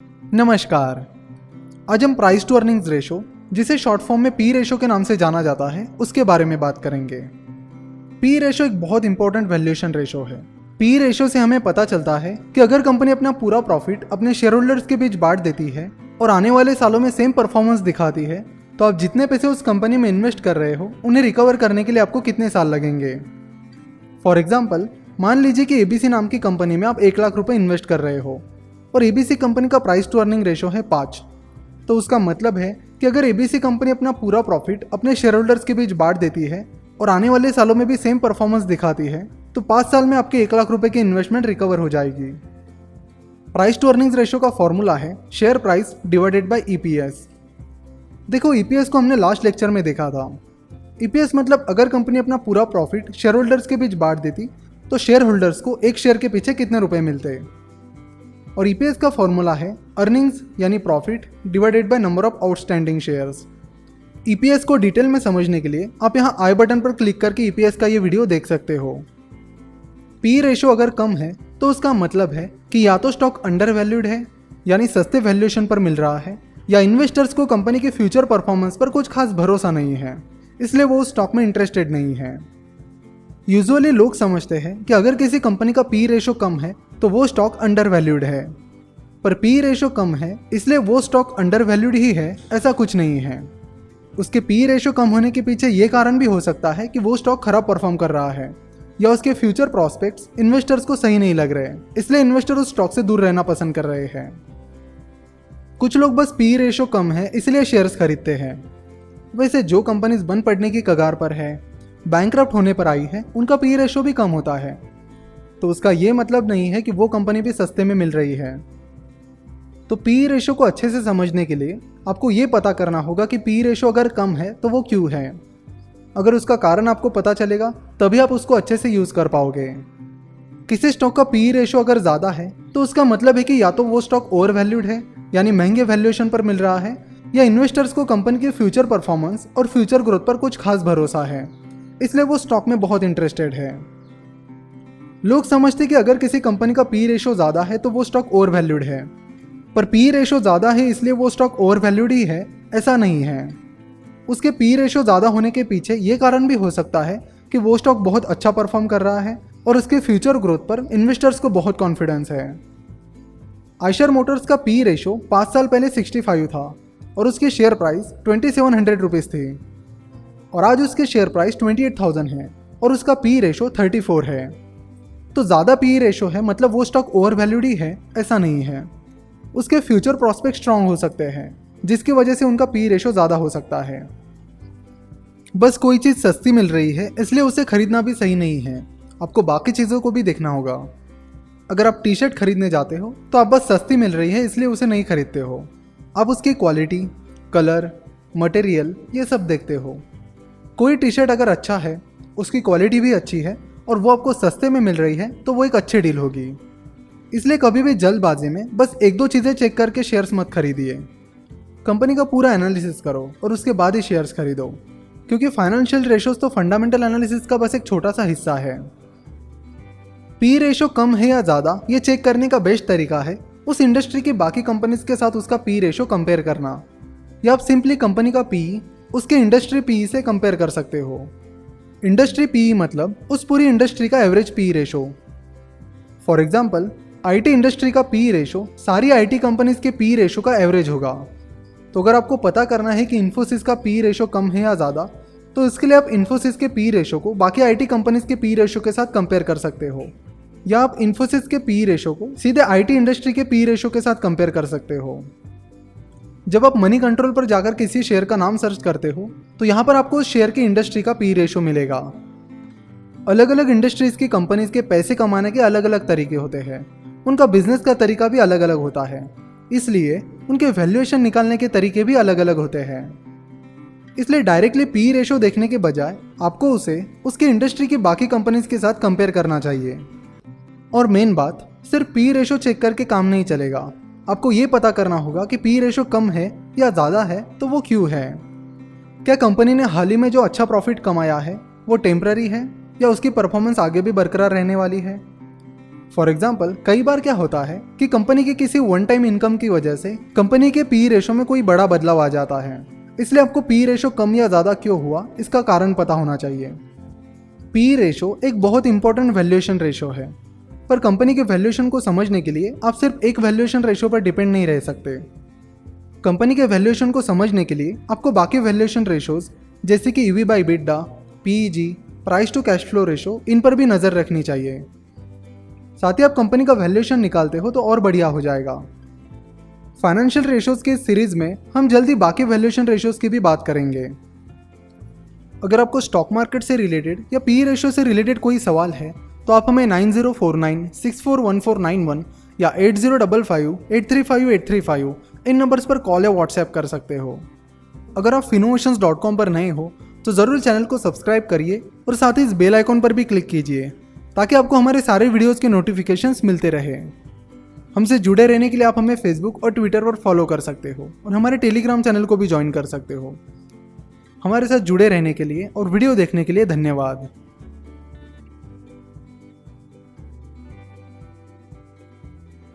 नमस्कार। आज हम प्राइस टू अर्निंग्स रेशो, जिसे शॉर्ट फॉर्म में पी रेशो के नाम से जाना जाता है, उसके बारे में बात करेंगे। पी रेशो एक बहुत इंपॉर्टेंट वैल्यूएशन रेशो है। पी रेशो से हमें पता चलता है कि अगर कंपनी अपना पूरा प्रॉफिट अपने शेयर होल्डर्स के बीच बांट देती है और आने वाले सालों में सेम परफॉर्मेंस दिखाती है, तो आप जितने पैसे उस कंपनी में इन्वेस्ट कर रहे हो उन्हें रिकवर करने के लिए आपको कितने साल लगेंगे। फॉर एग्जाम्पल, मान लीजिए कि एबीसी नाम की कंपनी में आप 1 लाख रुपए इन्वेस्ट कर रहे हो और एबीसी कंपनी का प्राइस टू अर्निंग रेशो है 5। तो उसका मतलब है कि अगर एबीसी कंपनी अपना पूरा प्रॉफिट अपने शेयर होल्डर्स के बीच बांट देती है और आने वाले सालों में भी सेम परफॉर्मेंस दिखाती है, तो 5 साल में आपके 1 लाख रुपए की इन्वेस्टमेंट रिकवर हो जाएगी। प्राइस टू अर्निंग्स रेशो का फॉर्मूला है share price divided by EPS. देखो, ईपीएस को हमने लास्ट लेक्चर में देखा था। ईपीएस मतलब अगर कंपनी अपना पूरा प्रॉफिट शेयर होल्डर्स के बीच बांट देती तो शेयर होल्डर्स को एक शेयर के पीछे कितने रुपए मिलते। और ईपीएस का फॉर्मूला है अर्निंग्स यानी profit divided by number of outstanding shares. EPS को डिटेल में समझने के लिए आप यहाँ आई बटन पर क्लिक करके ईपीएस का ये वीडियो देख सकते हो। पी रेशो अगर कम है तो उसका मतलब है कि या तो स्टॉक अंडर वैल्यूड है यानी सस्ते वैल्यूएशन पर मिल रहा है, या इन्वेस्टर्स को कंपनी के फ्यूचर परफॉर्मेंस पर कुछ खास भरोसा नहीं है, इसलिए वो उस स्टॉक में इंटरेस्टेड नहीं है। यूजुअली लोग समझते हैं कि अगर किसी कंपनी का पी रेशो कम है तो वो स्टॉक अंडर वैल्यूड है, पर पी रेशो कम है इसलिए वो स्टॉक अंडर वैल्यूड ही है, ऐसा कुछ नहीं है। उसके पी रेशो कम होने के पीछे ये कारण भी हो सकता है कि वो स्टॉक खराब परफॉर्म कर रहा है, या उसके फ्यूचर प्रॉस्पेक्ट्स इन्वेस्टर्स को सही नहीं लग रहे, इसलिए इन्वेस्टर उस स्टॉक से दूर रहना पसंद कर रहे हैं। कुछ लोग बस पी रेशो कम है इसलिए शेयर्स खरीदते हैं। वैसे जो कंपनीज बंद पड़ने की कगार पर है, बैंकरप्ट होने पर आई है, उनका पी रेशो भी कम होता है। तो उसका ये मतलब नहीं है कि वो कंपनी भी सस्ते में मिल रही है। तो पी रेशो को अच्छे से समझने के लिए आपको ये पता करना होगा कि पी रेशो अगर कम है तो वो क्यों है। अगर उसका कारण आपको पता चलेगा तभी आप उसको अच्छे से यूज़ कर पाओगे। किसी स्टॉक का पी रेशो अगर ज़्यादा है तो उसका मतलब है कि या तो वो स्टॉक ओवर वैल्यूड है यानी महंगे वैल्यूएशन पर मिल रहा है, या इन्वेस्टर्स को कंपनी के फ्यूचर परफॉर्मेंस और फ्यूचर ग्रोथ पर कुछ खास भरोसा है, इसलिए वो स्टॉक में बहुत इंटरेस्टेड है। लोग समझते कि अगर किसी कंपनी का पी रेशो ज़्यादा है तो वो स्टॉक ओवर वैल्यूड है, पर पी रेशो ज़्यादा है इसलिए वो स्टॉक ओवर वैल्यूड ही है, ऐसा नहीं है। उसके पी रेशो ज़्यादा होने के पीछे ये कारण भी हो सकता है कि वो स्टॉक बहुत अच्छा परफॉर्म कर रहा है और उसके फ्यूचर ग्रोथ पर इन्वेस्टर्स को बहुत कॉन्फिडेंस है। आयशर मोटर्स का पी रेशो 5 साल पहले 65 था और उसकी शेयर प्राइस 2700 रुपीज़ थी, और आज उसके शेयर प्राइस 28,000 है और उसका पी रेशो 34 है। तो ज़्यादा पी रेशो है मतलब वो स्टॉक ओवर वैल्यूड ही है, ऐसा नहीं है। उसके फ्यूचर प्रॉस्पेक्ट स्ट्रांग हो सकते हैं, जिसकी वजह से उनका पी रेशो ज़्यादा हो सकता है। बस कोई चीज़ सस्ती मिल रही है इसलिए उसे खरीदना भी सही नहीं है, आपको बाकी चीज़ों को भी देखना होगा। अगर आप टी शर्ट खरीदने जाते हो तो आप बस सस्ती मिल रही है इसलिए उसे नहीं खरीदते हो, आप उसकी क्वालिटी, कलर, मटेरियल ये सब देखते हो। कोई टी शर्ट अगर अच्छा है, उसकी क्वालिटी भी अच्छी है और वो आपको सस्ते में मिल रही है तो वो एक अच्छी डील होगी। इसलिए कभी भी जल्दबाजी में बस 1-2 चीज़ें चेक करके शेयर्स मत खरीदिए। कंपनी का पूरा एनालिसिस करो और उसके बाद ही शेयर्स खरीदो, क्योंकि फाइनेंशियल रेशोज तो फंडामेंटल एनालिसिस का बस एक छोटा सा हिस्सा है। पी रेशो कम है या ज़्यादा ये चेक करने का बेस्ट तरीका है उस इंडस्ट्री की बाकी कंपनीज के साथ उसका पी रेशो कंपेयर करना, या आप सिंपली कंपनी का पी उसके इंडस्ट्री पी से कंपेयर कर सकते हो। इंडस्ट्री पी मतलब उस पूरी इंडस्ट्री का average P ratio. For example, IT industry का पी रेशो सारी आईटी कंपनीज के पी रेशो का एवरेज होगा। तो अगर आपको पता करना है कि इन्फोसिस का पी रेशो कम है या ज़्यादा, तो इसके लिए आप इन्फोसिस के पी रेशो को बाकी आईटी कंपनीज के पी रेशो के साथ कंपेयर कर सकते हो, या आप इन्फोसिस के पी रेशो को सीधे आईटी इंडस्ट्री के पी रेशो के साथ कंपेयर कर सकते हो। जब आप मनी कंट्रोल पर जाकर किसी शेयर का नाम सर्च करते हो तो यहाँ पर आपको उस शेयर की इंडस्ट्री का पी रेशो मिलेगा। अलग अलग इंडस्ट्रीज की कंपनीज के पैसे कमाने के अलग अलग तरीके होते हैं, उनका बिजनेस का तरीका भी अलग अलग होता है, इसलिए उनके वैल्यूएशन निकालने के तरीके भी अलग अलग होते हैं। इसलिए डायरेक्टली पी रेशो देखने के बजाय आपको उसे उसकी इंडस्ट्री की बाकी कंपनीज के साथ कंपेयर करना चाहिए। और मेन बात, सिर्फ पी रेशो चेक करके काम नहीं चलेगा, आपको ये पता करना होगा कि पी रेशो कम है या ज़्यादा है तो वो क्यों है। क्या कंपनी ने हाल ही में जो अच्छा प्रॉफिट कमाया है वो टेम्पररी है, या उसकी परफॉर्मेंस आगे भी बरकरार रहने वाली है। फॉर एग्जाम्पल, कई बार क्या होता है कि कंपनी की किसी वन टाइम इनकम की वजह से कंपनी के पी रेशो में कोई बड़ा बदलाव आ जाता है। इसलिए आपको पी रेशो कम या ज़्यादा क्यों हुआ, इसका कारण पता होना चाहिए। पी रेशो एक बहुत इंपॉर्टेंट वैल्यूएशन रेशो है, पर कंपनी के वैल्यूएशन को समझने के लिए आप सिर्फ एक वैल्यूएशन रेशो पर डिपेंड नहीं रह सकते। कंपनी के वैल्यूएशन को समझने के लिए आपको बाकी वैल्यूएशन रेशोज जैसे कि EV by EBITDA, PEG, price to cash flow ratio, इन पर भी नज़र रखनी चाहिए। साथ ही आप कंपनी का वैल्यूएशन निकालते हो तो और बढ़िया हो जाएगा। फाइनेंशियल रेशोज के सीरीज में हम जल्दी बाकी वैल्यूएशन रेशोज की भी बात करेंगे। अगर आपको स्टॉक मार्केट से रिलेटेड या पी रेशो से रिलेटेड कोई सवाल है तो आप हमें 9049641491 या 8055835835 इन नंबर्स पर कॉल या व्हाट्सएप कर सकते हो। अगर आप finnovations.com पर नए हो तो ज़रूर चैनल को सब्सक्राइब करिए और साथ ही इस बेल आइकॉन पर भी क्लिक कीजिए ताकि आपको हमारे सारे वीडियोज़ के नोटिफिकेशंस मिलते रहे। हमसे जुड़े रहने के लिए आप हमें फेसबुक और ट्विटर पर फॉलो कर सकते हो और हमारे टेलीग्राम चैनल को भी ज्वाइन कर सकते हो। हमारे साथ जुड़े रहने के लिए और वीडियो देखने के लिए धन्यवाद।